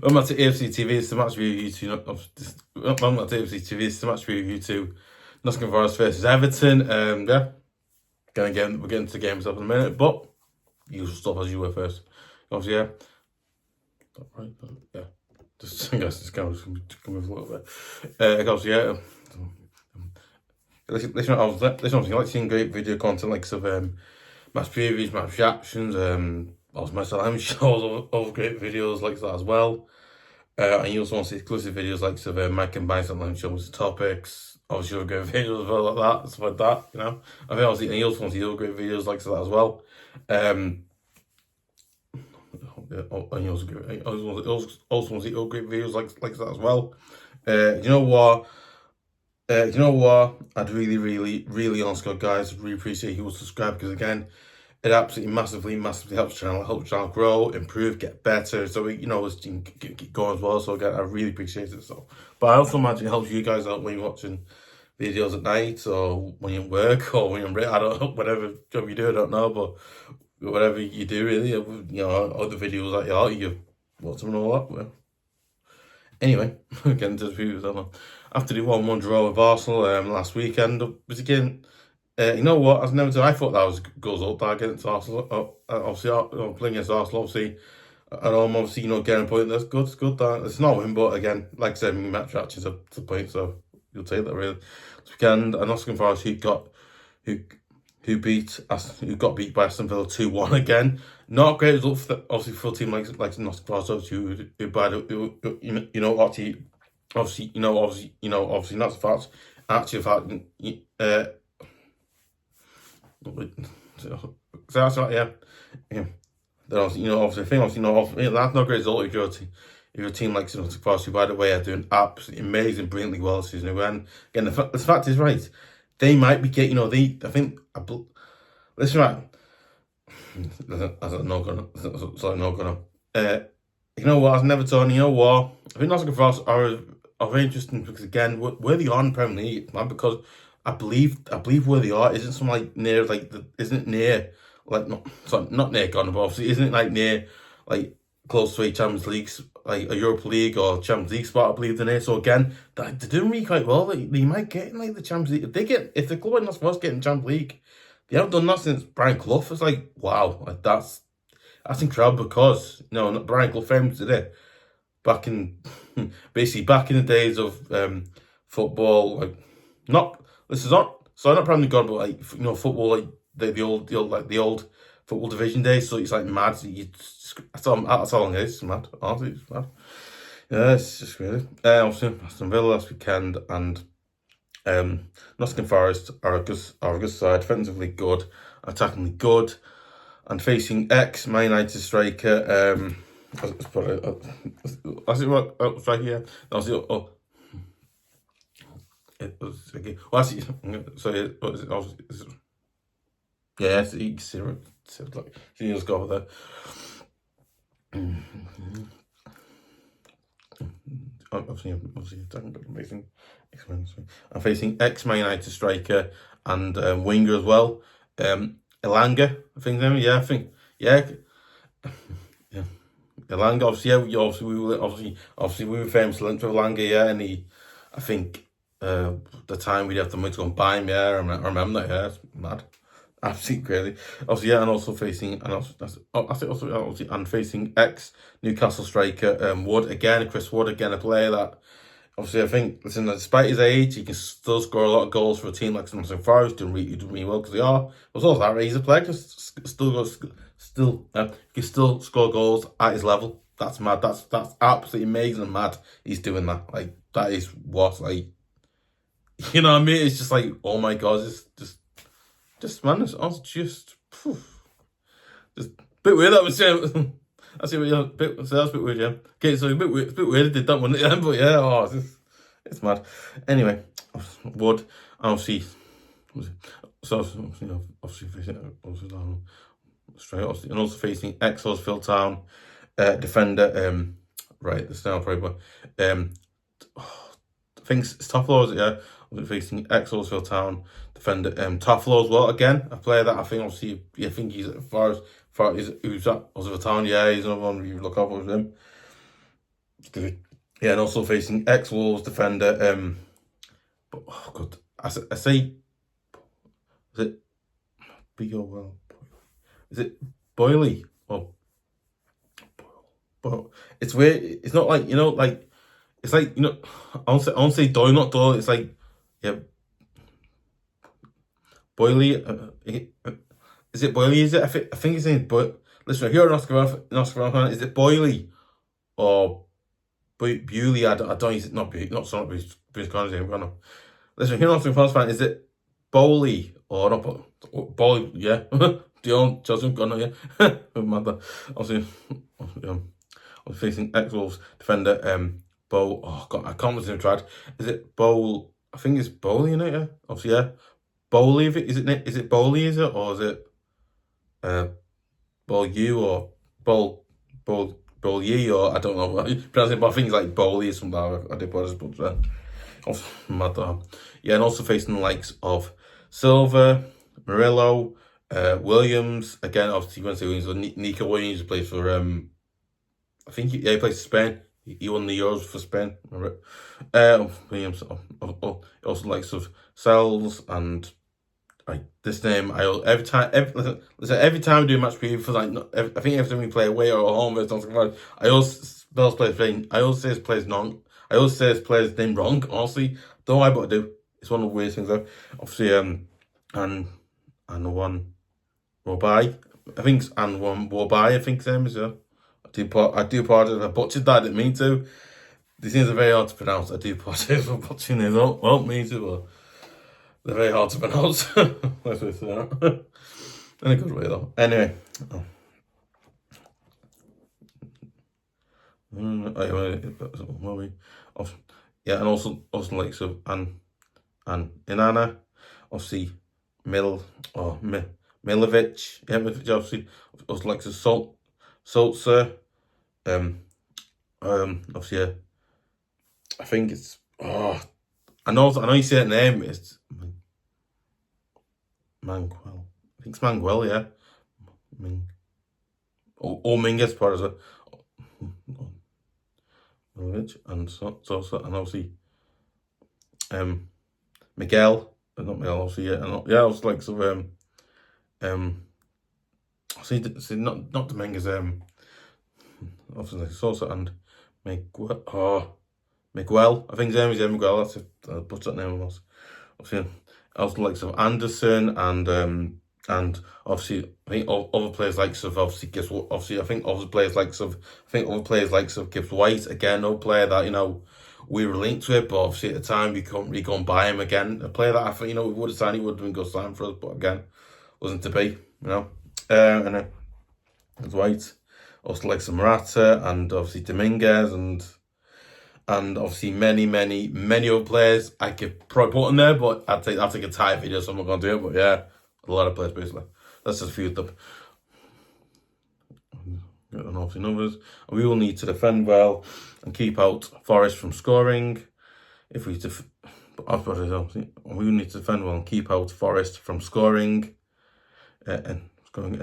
Welcome back to EFC TV. It's the match review to welcome back to EFC TV. It's the match review to Nottingham Forest versus Everton. Yeah, we're getting to the games up in a minute, but usual stuff as you were first. Obviously, yeah. Right, yeah. Just I guess this camera's gonna come with a little bit. Obviously, yeah. Listen, obviously, like seeing great video content like of match previews, match reactions, also myself, I'm sure all great videos like that as well. And you also want to see exclusive videos like of Mike and Bison and shows the topics. Obviously, you'll get videos as well like that, stuff like that, you know. I think obviously, and you also want to see other great videos like that as well. And you also want to see other great videos like that as well. You know what? I'd really honestly, guys, really appreciate you will subscribe because again, it absolutely massively helps the channel grow, improve, get better. So this team keep going as well. So again, I really appreciate it. So, but I also imagine it helps you guys out when you're watching videos at night or when you're at work or when you're I don't know, whatever job you do, I don't know, but whatever you do, really, other videos that you watch them and all that. Well, anyway, getting to the reviews, I don't know. After the 1-1 draw with Arsenal last weekend, was again. You know what? I thought that was goals up there against Arsenal. Obviously, playing against Arsenal, obviously, at home, obviously, getting a point. That's good. It's good. That it's not a win, but again, like I said, match reactions to the point, so you'll take that really. This weekend, an Nottingham Forest who got beat by Aston Villa 2-1 again. Not a great result for obviously for a team like Nottingham Forest, obviously, obviously not the fact. Actually, the fact. So that's right, yeah. Obviously, that's not a great result if you're a team like Nottingham Forest, who, by the way, are doing absolutely amazing, brilliantly well this season. And again, the fact is right. They might be getting, listen, right. I'm not gonna. You know what? As an Everton, you know what? I think Nottingham Forest are very interesting because again, where they are in the Premier League, man, because I believe where they are isn't some like near like isn't near like not near gone, but obviously isn't it like near like close to a Champions League, like a Europa League or Champions League spot, I believe they're near. So again, they're doing really quite well. They might get in like the Champions League. If the club like not supposed to get in Champions League, they haven't done that since Brian Clough. It's like wow, like that's incredible because not Brian Clough famous today. Back in the days of football, like not. This is not Premier League, but like football, like the old football division days. So it's like mad. That's all it is. It's mad. Honestly, it's mad. Yeah, it's just really. Obviously, Aston Villa last weekend and Nottingham Forest are a good side, defensively good, attackingly good, and facing Man Utd striker. Striker. Yeah. It was okay. Well, actually, so it was. Yeah, so you can see it. Like, you just go over there. Obviously, amazing. I'm facing ex-Man Utd striker and winger as well. Elanga, I think. Yeah, I think. Yeah. Yeah. Elanga, obviously, we were famous linked with Elanga, yeah, and I think. The time we'd have the money to go and buy him, yeah, I remember that, yeah, it's mad, absolutely crazy. Obviously, yeah, and also facing, facing ex Newcastle striker Chris Wood again, a player that obviously I think, listen, despite his age, he can still score a lot of goals for a team like Nottingham Forest, doing really well because they are. But also that he's a player can still score goals at his level. That's mad. That's absolutely amazing and mad. He's doing that. Like that is what like. You know what I mean? It's just like, oh my god, it's just man, it's just a bit weird. That was saying. That's it. Yeah, that's a bit weird. Yeah. Okay, so it's a bit weird. I did that one, yeah, but yeah, it's mad. Anyway, Wood, obviously, straight, and also facing ex Huddersfield Town defender. Right, this now probably, I think it's toffolo, is it? Yeah. Facing ex-Huddersfield Town defender toffolo as well. Again, a player that I think obviously you think he's as far as who's at Huddersfield Town. Yeah, he's another one you look up with him. Yeah, and also facing ex-Wolves defender. But, oh god, I say, is it B-O-L? Is it Boily or? But it's weird. It's not like like it's like I won't say Doyle, not Doyle. It's like yeah, Boily. Is it Boily? Is it? I think his name. But listen, if you're an Oscar fan, is it Boily or Bewley? I don't. Is it not Bewley? Not so. Bruce Connor's name. I don't know. Listen, if you're an Oscar fan, is it Boly or not? Boly? Yeah. Dion Johnson Gunner. Yeah. Mother. Obviously. Facing ex-Wolves defender Bo. Oh god, I can't listen to tried. Is it Bowl? I think it's Bowley in it. Yeah, obviously yeah. Bowley. Is it Bowley? Is it or is it Bowl or Bowl Ye or I don't know what you pronounce it, but I think it's like Bowley or something. I did what I but mad though. Yeah, and also facing the likes of Silva, Murillo, Williams. Again, obviously when I say Williams, Nico Williams plays for I think he plays for Spain. He won the Euros for Spain. Remember it? Williams. Also likes of sels and like this name. Every time we do a match preview for like I think every time we play away or home versus Nottingham, I always spell players playing. I always say his players I always say his players name wrong. Honestly, don't know why, but I do. It's one of the weirdest things though. Obviously, and one Wobai. I think it's and one Wobai. I think his name is yeah. I do apologize if I butchered that. I didn't mean to. These things are very hard to pronounce. I do apologize for butchering it. I don't mean to, but they're very hard to pronounce. Let's say that. In a good way, though. Anyway. Yeah, and also like so and Inanna, obviously Milovic, yeah, obviously also like so Sosa, obviously, yeah, I think it's I know you say that name. It's Manguel. I think it's Manguel, yeah. Mingus, part of it. And Sosa, and obviously, Miguel, not Miguel, obviously, yeah, and yeah, I was like sort of see not Dominguez, obviously Sosa and Miguel. I think his name is Miguel. That's it. I butchered that name was. Obviously, also like some Anderson and obviously I think other players like obviously Gibbs. Obviously, I think other players like Gibbs White. Again, no player that we were linked to it, but obviously at the time we couldn't really go and buy him again. A player that I think we would have signed, he would have been good sign for us, but again, wasn't to be. And then Gibbs White. Also like some morata and obviously domguez and obviously many other players I could probably put in there, but I'll take a tie video, so I'm not gonna do it. But yeah, a lot of players basically. That's just a few of them. And obviously numbers. And we will need to defend well and keep out Forest from scoring. If we we will need to defend well and keep out Forest from scoring. And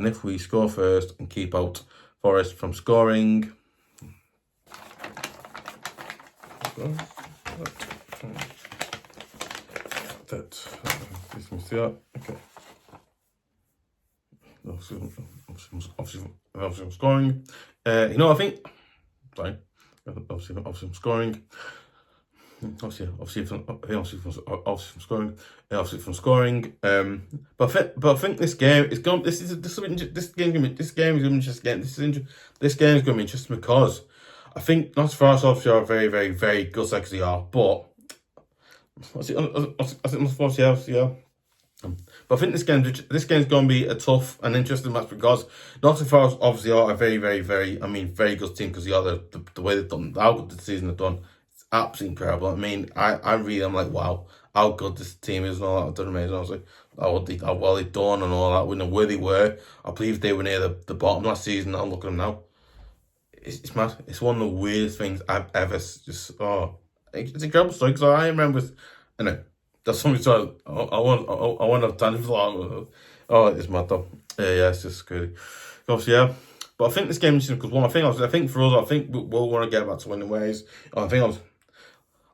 if we score first and keep out Forest from scoring. Okay. Obviously I'm scoring. I think. Sorry. Obviously I'm scoring. Obviously from scoring. Obviously from scoring. But I think this game is going. This game is going to be interesting. This game is going to be interesting because I think not for us obviously are very very very good as they are, but I think yeah. But I think this game is going to be a tough and interesting match because Nottingham Forest obviously are a very, very, very, very good team because they are the way they've done, how good the season they've done. It's absolutely incredible. I mean, I'm like, wow, how good this team is and all that. Done amazing, honestly. How well they've done and all that. We know where they were. I believe they were near the bottom last season. I'm looking at them now. It's mad. It's one of the weirdest things I've ever it's incredible story because I remember, that's something so I want to have time for that. Oh, it's mad though. Yeah, it's just crazy. Obviously, yeah. But I think this game is because one, I think for us, I think we'll want to get back to winning ways. I think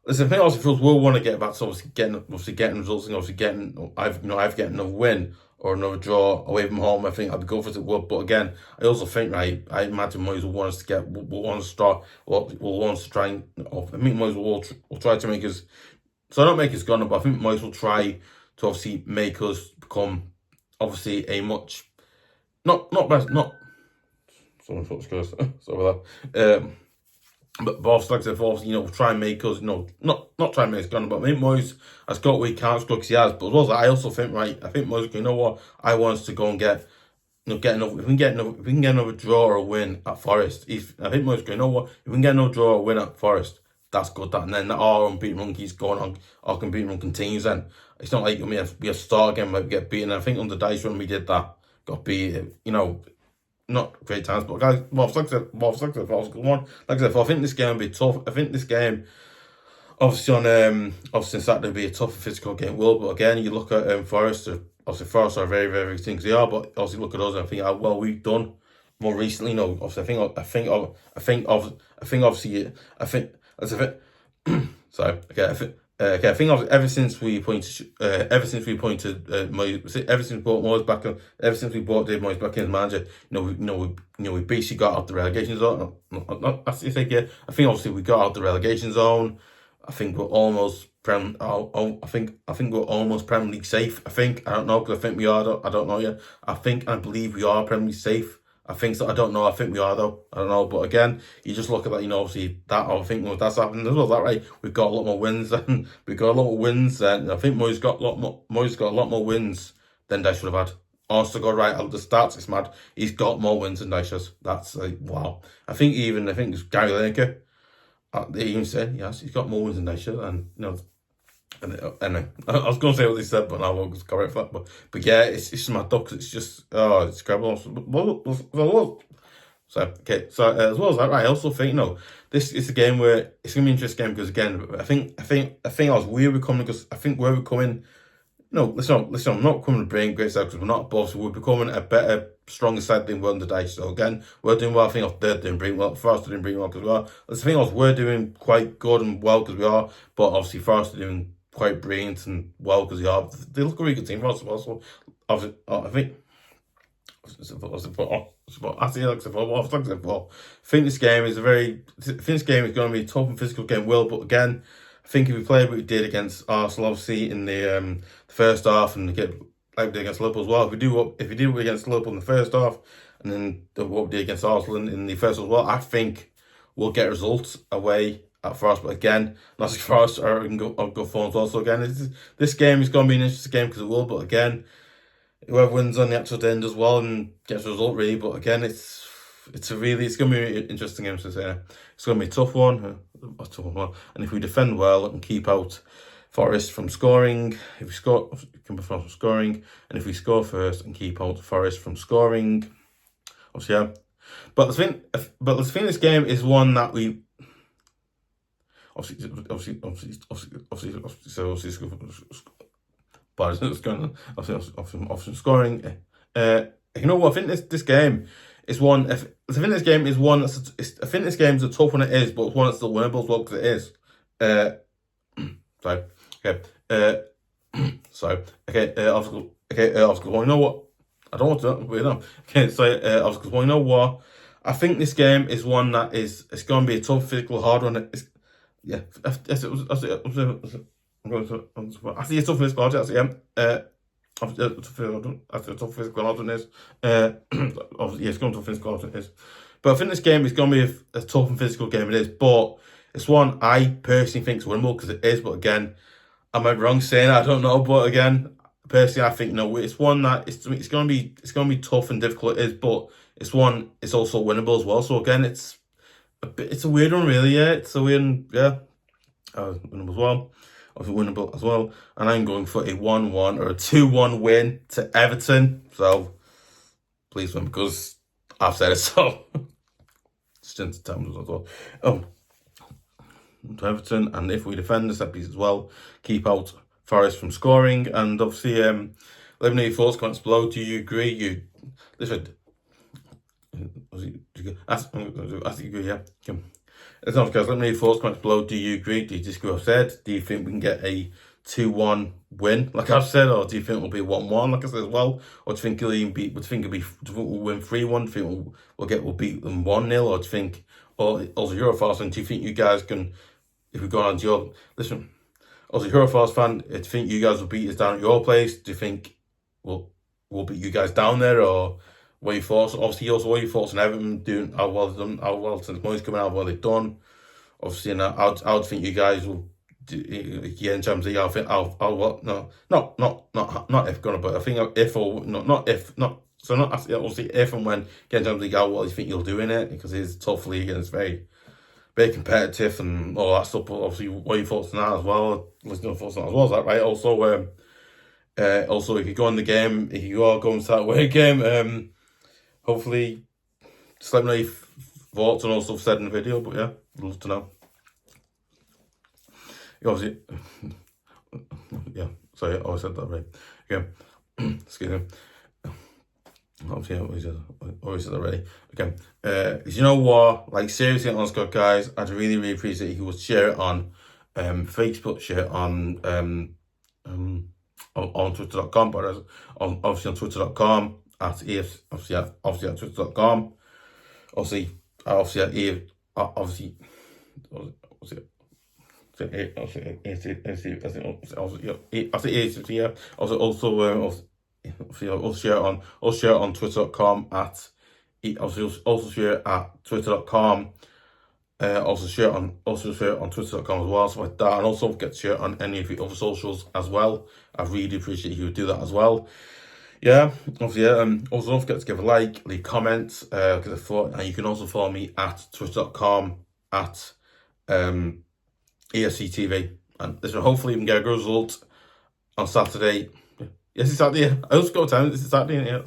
listen, I think obviously for us, we'll want to get back to getting results and obviously getting I've getting another win or another draw away from home. I think I'd go for it. But again, I also think I imagine Moyes will want us to will want us to start, will want us to try and. I think Moyes will try to make us. So I don't make us gone, but I think Moyes will try to obviously make us become obviously a much not someone thought it was so that. But obviously, like I said, obviously, try and make us, not try and make us gone, but I think Moyes has got what he can, because he has. But as well as that, I also think, I think Moyes, what, I want us to go and get, get another, if we can get another draw or a win at Forest, I think Moyes, what, if we can get another draw or win at Forest, that's good. And then our unbeaten run keeps going on, our unbeaten run continues. Then it's not like we have to start again, but we get beaten. I think on the dice run we did that, got beat, not great times, but guys, like I said, I think this game will be tough. I think this game, obviously obviously Saturday will be a tough physical game. But again, you look at Forest. Obviously, Forest are very, very good things they are. But obviously, look at us and think how well we've done more recently. Obviously, sorry. Okay, I think ever since we appointed Moyes, ever since we brought Moyes back, ever since we brought Dave Moyes back in as manager, we basically got out the relegation zone. I think obviously we got out the relegation zone. I think we're almost I think we're almost Premier League safe. I don't know, because I think we are. I don't know yet. I believe we are Premier League safe. I think so. I don't know. I think we are though. I don't know. But again, you just look at that. Obviously that. I think that's happened as well. That right. We've got a lot more wins, and we've got a lot more wins. And I think Moyes got a lot more. Moyes got a lot more wins than Dyche would have had. Honest to God, right? The stats, it's mad. He's got more wins than Dyche has. That's like wow. I think it's Gary Lineker. They even said yes, he's got more wins than Dyche, and anyway, I was going to say what they said, but I won't correct that. But yeah, it's just my ducks. It's just it's incredible. So okay, so as well as that, right, I also think this is a game where it's gonna be an interesting game, because again, I think as we're coming, because I think where we're coming. Listen, I'm not coming to bring great side, because we're not above, so we're becoming a better, stronger side than we're under Dyche. So again, we're doing well. I think they're doing pretty well. Forest are doing pretty well because we are. The thing is, we're doing quite good and well because we are, but obviously Forest are doing quite brilliant and well because they are. They look a really good team for us as well. So obviously, I think. I think this game is going to be a tough and physical game. But again, I think if we play what we did against Arsenal, obviously in the first half, and get like we did against Liverpool as well. If we do what we against Liverpool in the first half, and then what we did against Arsenal in the first as well, I think we'll get results away at Forest. But again, not as Forest are in good form as well. So again, this game is going to be an interesting game because it will. But again, whoever wins on the actual end as well and gets a result really. But again, it's going to be an interesting game to say. It's going to be a tough one. And if we defend well and keep out Forest from scoring, if we score, keep out from scoring, and if we score first and keep out Forest from scoring, obviously, yeah. But the thing, this game is one that we obviously scoring. I think this game is one. I think this game is one. I think this game is a tough one. It is, but it's one that's still winnable as well because it is. Sorry. Okay. Sorry. Okay. Well, you know what? I don't want to. Wait, no. Okay. So, well, you know what? I think this game is one that is. It's going to be a tough, physical, hard one. Yeah. I see a tough physical hard. That's a tough physical hard one is. Obviously, it's going to a physical hard one is. But I think this game is going to be a tough and physical game. It is, but it's one I personally think is winnable because it is. But again, am I wrong saying I don't know? But again, personally, I think no. It's one that it's going to be tough and difficult. It is, but it's one. It's also winnable as well. So again, it's a weird one, really. Yeah, it's a weird. Yeah, winnable as well. Obviously winnable as well. And I'm going for a 1-1 or a 2-1 win to Everton. So please win because I've said it. So it's times as well. To Everton, and if we defend the set piece as well, keep out Forest from scoring. And obviously, let me know your thoughts, comments below. Do you agree? Listen, Yeah. It's not guys. Let me know your thoughts, comments below. Do you agree? Do you disagree? I've said. Do you think we can get a 2-1 win, like I've said, or do you think it'll be 1-1, like I said as well? Or do you think it'll even be? Do you think we'll win 3-1? Do you think we'll beat them 1-0? Or do you think? Or also Eurofast, and do you think you guys can? If we go on to your listen, as a Eurofast fan, do you think you guys will beat us down at your place? Do you think we'll beat you guys down there, or what your thoughts? Obviously, also what your thoughts on Everton doing, how well done, how well since money's coming out, what they've done. Obviously, and I would think you guys will do in terms of I think I'll what no not if gonna, but I think if or not if not so not obviously if and when get in terms of what you think you'll do in it, because it's a tough league and it's very competitive and all that stuff. But obviously, what your thoughts on that as well? Listen to your thoughts on that as well. Is that right? Also, if you go in the game, if you are going to that away game, hopefully, just let me know your thoughts and all stuff said in the video. But yeah, I'd love to know. Obviously, yeah. Sorry, I always said that right. Okay, excuse me. Obviously, I always said that already. Okay, you know what? Like seriously, honest God, guys, I'd really appreciate if you would share it on Facebook, share it on twitter.com, but obviously on twitter.com at EFC, obviously at twitter.com, obviously at EFC, obviously I'll share it on twitter.com at also share it at twitter.com. Also share it on twitter.com as well, so like that, and also don't forget to share it on any of your other socials as well. I really appreciate if you would do that as well. Yeah, obviously, also don't forget to give a like, leave comments, and you can also follow me at twitter.com at EFC TV, and listen, hopefully we can get a good result on Saturday. Yes, it's Saturday. Yeah. I just got time. This is Saturday. Yeah.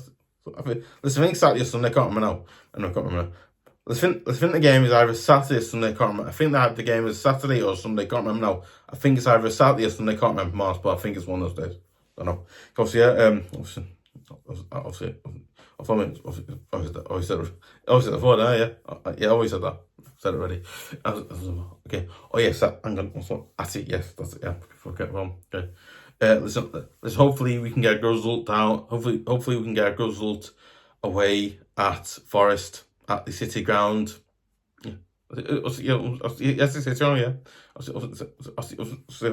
Listen, I think Saturday or Sunday. I can't remember now. I can't remember. Listen, the game is either Saturday or Sunday. I can't remember. I think that the game is Saturday or Sunday. I can't remember now. I think it's either Saturday or Sunday. I can't remember March, but I think it's one of those days. I don't know. Obviously, yeah. Obviously, I always said it before. Yeah. I always said that. Said it already. Okay. Oh yes. Hang on. That's it. Yes, that's it. Yeah. Before I get wrong. Okay. Listen, hopefully we can get a good result down. Hopefully we can get a good result away at Forest at the City Ground. Yeah, yes, the City Ground. Yeah, that's the City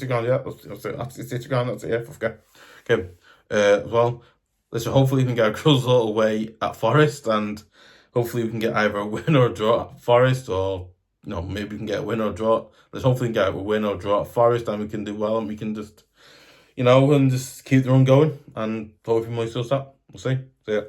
Ground. Yeah, that's the City Ground. That's it. Yeah, okay. Well, listen. Hopefully we can get a good result away at Forest, and hopefully we can get either a win or a draw at Forest, or maybe we can get a win or a draw. Let's hopefully get a win or a draw at Forest, and we can do well, and we can just, and just keep the run going, and hopefully we still start. We'll see. See ya.